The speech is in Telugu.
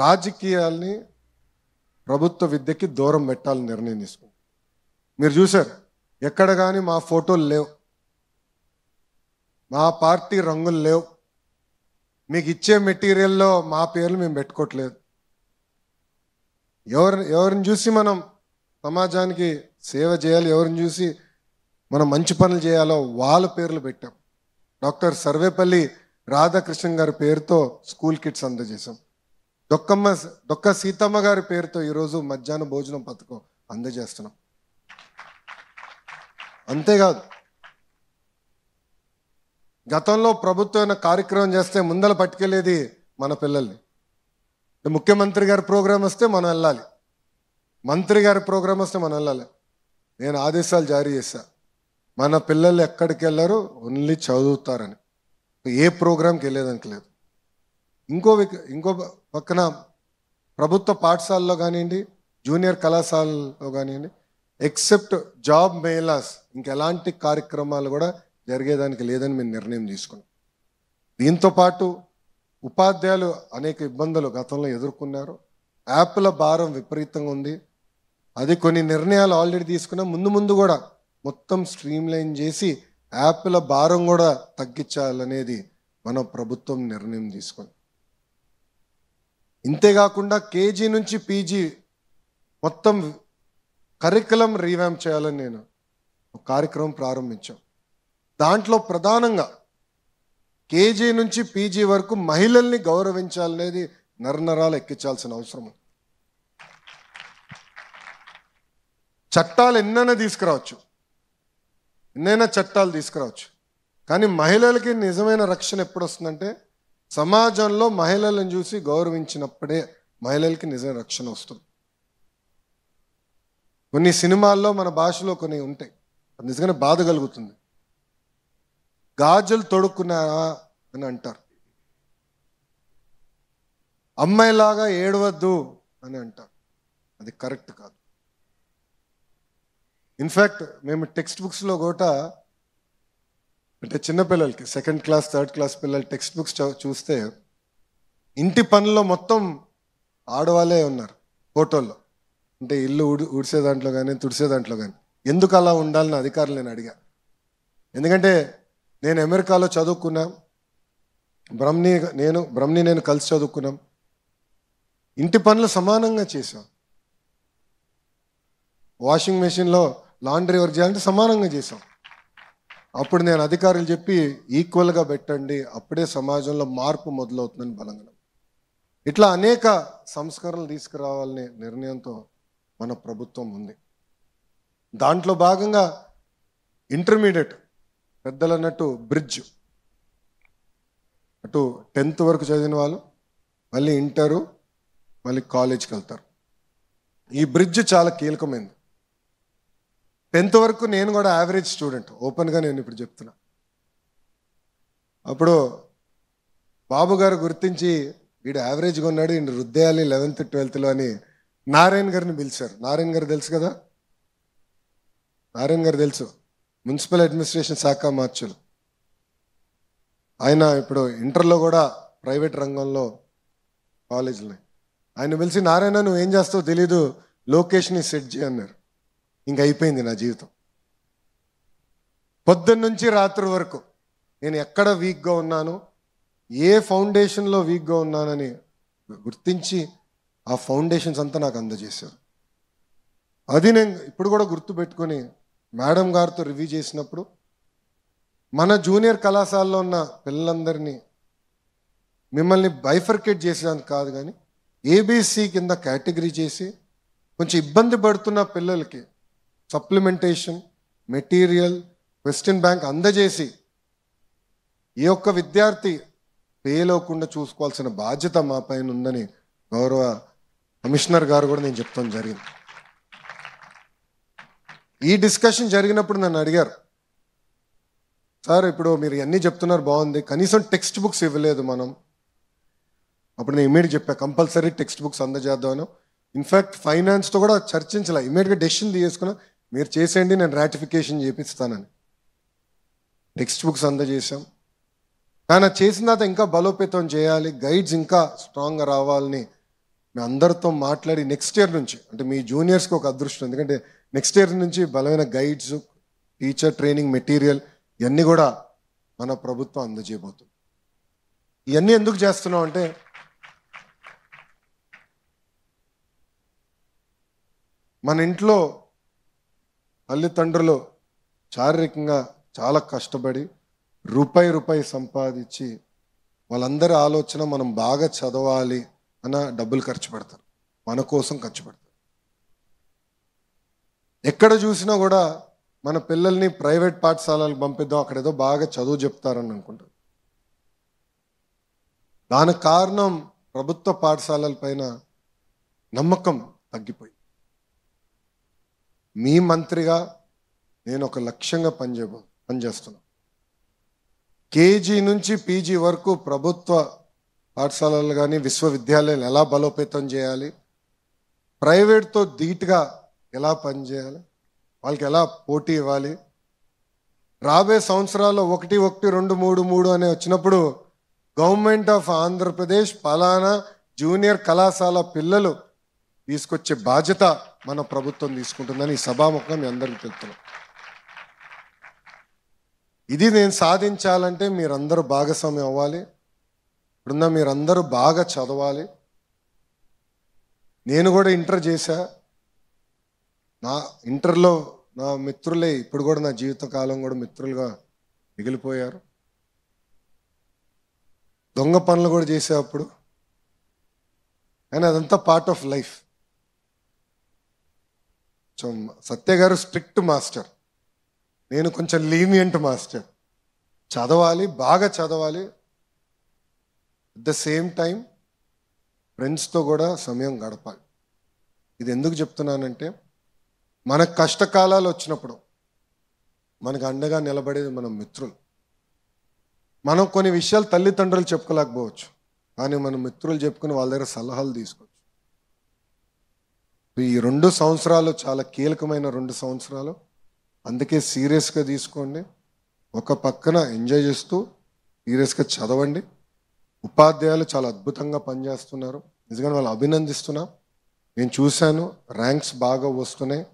రాజకీయాల్ని ప్రభుత్వ విద్యకి దూరం పెట్టాలని నిర్ణయం తీసుకుంది. మీరు చూశారు, ఎక్కడ కానీ మా ఫోటోలు లేవు, మా పార్టీ రంగులు లేవు, మీకు ఇచ్చే మెటీరియల్లో మా పేర్లు మేము పెట్టుకోవట్లేదు. ఎవరిని చూసి మనం సమాజానికి సేవ చేయాలి, ఎవరిని చూసి మనం మంచి పనులు చేయాలో వాళ్ళ పేర్లు పెట్టాం. డాక్టర్ సర్వేపల్లి రాధాకృష్ణన్ గారి పేరుతో స్కూల్ కిట్స్ అందజేశాం. డొక్క సీతమ్మ గారి పేరుతో ఈరోజు మధ్యాహ్న భోజనం పథకం అందజేస్తున్నాం. అంతేకాదు, గతంలో ప్రభుత్వం కార్యక్రమం చేస్తే ముందల పట్టుకెళ్ళేది మన పిల్లల్ని. ముఖ్యమంత్రి గారి ప్రోగ్రాం వస్తే మనం వెళ్ళాలి, మంత్రి గారి ప్రోగ్రాం వస్తే మనం వెళ్ళాలి. నేను ఆదేశాలు జారీ చేశా, మన పిల్లలు ఎక్కడికి వెళ్ళారు, ఓన్లీ చదువుతారని. ఏ ప్రోగ్రాంకి వెళ్ళేదానికి లేదు. ఇంకో పక్కన ప్రభుత్వ పాఠశాలలో కానివ్వండి, జూనియర్ కళాశాలలో కానివ్వండి, ఎక్సెప్ట్ జాబ్ మేళాస్ ఇంకెలాంటి కార్యక్రమాలు కూడా జరిగేదానికి లేదని మేము నిర్ణయం తీసుకున్నాం. దీంతోపాటు ఉపాధ్యాయులు అనేక ఇబ్బందులు గతంలో ఎదుర్కొన్నారు. యాప్ల భారం విపరీతంగా ఉంది. అది కొన్ని నిర్ణయాలు ఆల్రెడీ తీసుకున్నాం. ముందు కూడా మొత్తం స్ట్రీమ్లైన్ చేసి యాప్ల భారం కూడా తగ్గించాలనేది మన ప్రభుత్వం నిర్ణయం తీసుకుంది. ఇంతేకాకుండా కేజీ నుంచి పీజీ మొత్తం కరికులం రీవ్యాంప్ చేయాలని నేను ఒక కార్యక్రమం ప్రారంభించాం. దాంట్లో ప్రధానంగా కేజీ నుంచి పీజీ వరకు మహిళల్ని గౌరవించాలనేది నరనరాలు ఎక్కించాల్సిన అవసరం ఉంది. చట్టాలు ఎన్నైనా చట్టాలు తీసుకురావచ్చు, కానీ మహిళలకి నిజమైన రక్షణ ఎప్పుడు వస్తుందంటే సమాజంలో మహిళలను చూసి గౌరవించినప్పుడే మహిళలకి నిజమైన రక్షణ వస్తుంది. కొన్ని సినిమాల్లో మన భాషలో కొన్ని ఉంటాయి, నిజంగానే బాధ కలుగుతుంది. గాజులు తొడుక్కున్నారా అని అంటారు, అమ్మాయిలాగా ఏడవద్దు అని అంటారు. అది కరెక్ట్ కాదు. ఇన్ఫ్యాక్ట్ మేము టెక్స్ట్ బుక్స్లో కూడా అంటే చిన్నపిల్లలకి 2nd క్లాస్ 3rd క్లాస్ పిల్లల టెక్స్ట్ బుక్స్ చూస్తే ఇంటి పనుల్లో మొత్తం ఆడవాళ్ళే ఉన్నారు ఫోటోల్లో. అంటే ఇల్లు ఊడ్చే దాంట్లో కానీ తుడిసే దాంట్లో కానీ. ఎందుకు అలా ఉండాలని అధికారులు నేను అడిగా. ఎందుకంటే నేను అమెరికాలో చదువుకున్నా, బ్రహ్మని నేను కలిసి చదువుకున్నాం. ఇంటి పనులు సమానంగా చేసాం. వాషింగ్ మెషిన్లో లాండ్రీ వర్క్ చేయాలంటే సమానంగా చేసాం. అప్పుడు నేను అధికారులు చెప్పి ఈక్వల్గా పెట్టండి, అప్పుడే సమాజంలో మార్పు మొదలవుతుందని బలంగా. ఇట్లా అనేక సంస్కరణలు తీసుకురావాలనే నిర్ణయంతో మన ప్రభుత్వం ఉంది. దాంట్లో భాగంగా ఇంటర్మీడియట్ పెద్దలు అన్నట్టు బ్రిడ్జ్, అటు 10th వరకు చదివిన వాళ్ళు మళ్ళీ ఇంటరు మళ్ళీ కాలేజ్కి వెళ్తారు. ఈ బ్రిడ్జ్ చాలా కీలకమైంది. 10th వరకు నేను కూడా యావరేజ్ స్టూడెంట్, ఓపెన్గా నేను ఇప్పుడు చెప్తున్నా. అప్పుడు బాబు గారు గుర్తించి వీడు యావరేజ్గా ఉన్నాడు, వీడు రుద్దేయాలి 11th 12thలో అని నారాయణ గారిని పిలిచారు. నారాయణ గారు తెలుసు కదా, నారాయణ గారు తెలుసు, మున్సిపల్ అడ్మినిస్ట్రేషన్ శాఖ మార్చులు. ఆయన ఇప్పుడు ఇంటర్లో కూడా ప్రైవేట్ రంగంలో కాలేజీలు. ఆయన పిలిచి, నారాయణ నువ్వు ఏం చేస్తావో తెలీదు, లొకేషన్ సెట్ చేయి అన్నారు. ఇంక అయిపోయింది నా జీవితం. పొద్దున్న నుంచి రాత్రి వరకు నేను ఎక్కడ వీక్గా ఉన్నాను, ఏ ఫౌండేషన్లో వీక్గా ఉన్నానని గుర్తించి ఆ ఫౌండేషన్స్ అంతా నాకు అందజేశారు. అది నేను ఇప్పుడు కూడా గుర్తుపెట్టుకొని మేడం గారితో రివ్యూ చేసినప్పుడు మన జూనియర్ కళాశాలలో ఉన్న పిల్లలందరినీ మిమ్మల్ని బైఫర్కేట్ చేసేదానికి కాదు, కానీ ఏబీసీ కింద కేటగిరీ చేసి కొంచెం ఇబ్బంది పడుతున్న పిల్లలకి సప్లిమెంటేషన్, మెటీరియల్, క్వశ్చన్ బ్యాంక్ అందజేసి ఏ ఒక్క విద్యార్థి ఫెయిల్ అవ్వకుండా చూసుకోవాల్సిన బాధ్యత మా పైన ఉందని గౌరవ కమిషనర్ గారు కూడా నేను చెప్తాను జరిగింది. ఈ డిస్కషన్ జరిగినప్పుడు నన్ను అడిగారు, సార్ ఇప్పుడు మీరు అన్నీ చెప్తున్నారు బాగుంది, కనీసం టెక్స్ట్ బుక్స్ ఇవ్వలేదు మనం. అప్పుడు నేను ఇమీడియట్ చెప్పా, కంపల్సరీ టెక్స్ట్ బుక్స్ అందజేద్దాను. ఇన్ఫ్యాక్ట్ ఫైనాన్స్తో కూడా చర్చించలే, ఇమీడియట్గా డెసిషన్ తీసుకున్నా, మీరు చేసేయండి నేను రాటిఫికేషన్ చేపిస్తానని. టెక్స్ట్ బుక్స్ అందజేసాం. కానీ చేసిన తర్వాత ఇంకా బలోపేతం చేయాలి, గైడ్స్ ఇంకా స్ట్రాంగ్గా రావాలని మీ అందరితో మాట్లాడి నెక్స్ట్ ఇయర్ నుంచి, అంటే మీ జూనియర్స్కి ఒక అదృష్టం, ఎందుకంటే నెక్స్ట్ ఇయర్ నుంచి బలమైన గైడ్స్, టీచర్ ట్రైనింగ్ మెటీరియల్ ఇవన్నీ కూడా మన ప్రభుత్వం అందజేయబోతుంది. ఇవన్నీ ఎందుకు చేస్తున్నాం అంటే మన ఇంట్లో తల్లిదండ్రులు శారీరకంగా చాలా కష్టపడి రూపాయి సంపాదించి వాళ్ళందరి ఆలోచన మనం బాగా చదవాలి అన్న డబ్బులు ఖర్చు పెడతారు, మన కోసం ఖర్చు పెడతారు. ఎక్కడ చూసినా కూడా మన పిల్లల్ని ప్రైవేట్ పాఠశాలలకు పంపిద్దాం, అక్కడ ఏదో బాగా చదువు చెప్తారని అనుకుంటారు. దానికి కారణం ప్రభుత్వ పాఠశాలల పైన నమ్మకం తగ్గిపోయి. మీ మంత్రిగా నేను ఒక లక్ష్యంగా పనిచేస్తున్నాను. కేజీ నుంచి పీజీ వరకు ప్రభుత్వ పాఠశాలలు కానీ విశ్వవిద్యాలయాలు ఎలా బలోపేతం చేయాలి, ప్రైవేట్తో ధీటుగా ఎలా పనిచేయాలి, వాళ్ళకి ఎలా పోటీ ఇవ్వాలి. రాబోయే సంవత్సరాల్లో 1, 1, 2, 3, 3 అనే వచ్చినప్పుడు గవర్నమెంట్ ఆఫ్ ఆంధ్రప్రదేశ్ పలానా జూనియర్ కళాశాల పిల్లలు తీసుకొచ్చే బాధ్యత మన ప్రభుత్వం తీసుకుంటుందని ఈ సభాముఖంగా మీ అందరికీ తెలుపుతున్నాం. ఇది నేను సాధించాలంటే మీరందరూ భాగస్వామ్యం అవ్వాలి. ఇప్పుడున్న మీరందరూ బాగా చదవాలి. నేను కూడా ఇంటర్ చేశా. నా ఇంటర్లో నా మిత్రులే ఇప్పుడు కూడా నా జీవితకాలం కూడా మిత్రులుగా మిగిలిపోయారు. దొంగ పనులు కూడా చేసేటప్పుడు, కానీ అదంతా పార్ట్ ఆఫ్ లైఫ్. సో సత్య గారు స్ట్రిక్ట్ మాస్టర్, నేను కొంచెం లీనియంట్ మాస్టర్. చదవాలి, బాగా చదవాలి, అట్ ద సేమ్ టైం ఫ్రెండ్స్తో కూడా సమయం గడపాలి. ఇది ఎందుకు చెప్తున్నానంటే మనకు కష్టకాలాలు వచ్చినప్పుడు మనకు అండగా నిలబడేది మన మిత్రులు. మనం కొన్ని విషయాలు తల్లిదండ్రులు చెప్పుకోలేకపోవచ్చు, కానీ మన మిత్రులు చెప్పుకుని వాళ్ళ దగ్గర సలహాలు తీసుకోవచ్చు. ఈ 2 సంవత్సరాలు చాలా కీలకమైన 2 సంవత్సరాలు, అందుకే సీరియస్గా తీసుకోండి. ఒక పక్కన ఎంజాయ్ చేస్తూ సీరియస్గా చదవండి. ఉపాధ్యాయులు చాలా అద్భుతంగా పనిచేస్తున్నారు, నిజంగా వాళ్ళు అభినందిస్తున్నా. నేను చూశాను, ర్యాంక్స్ బాగా వస్తున్నాయి.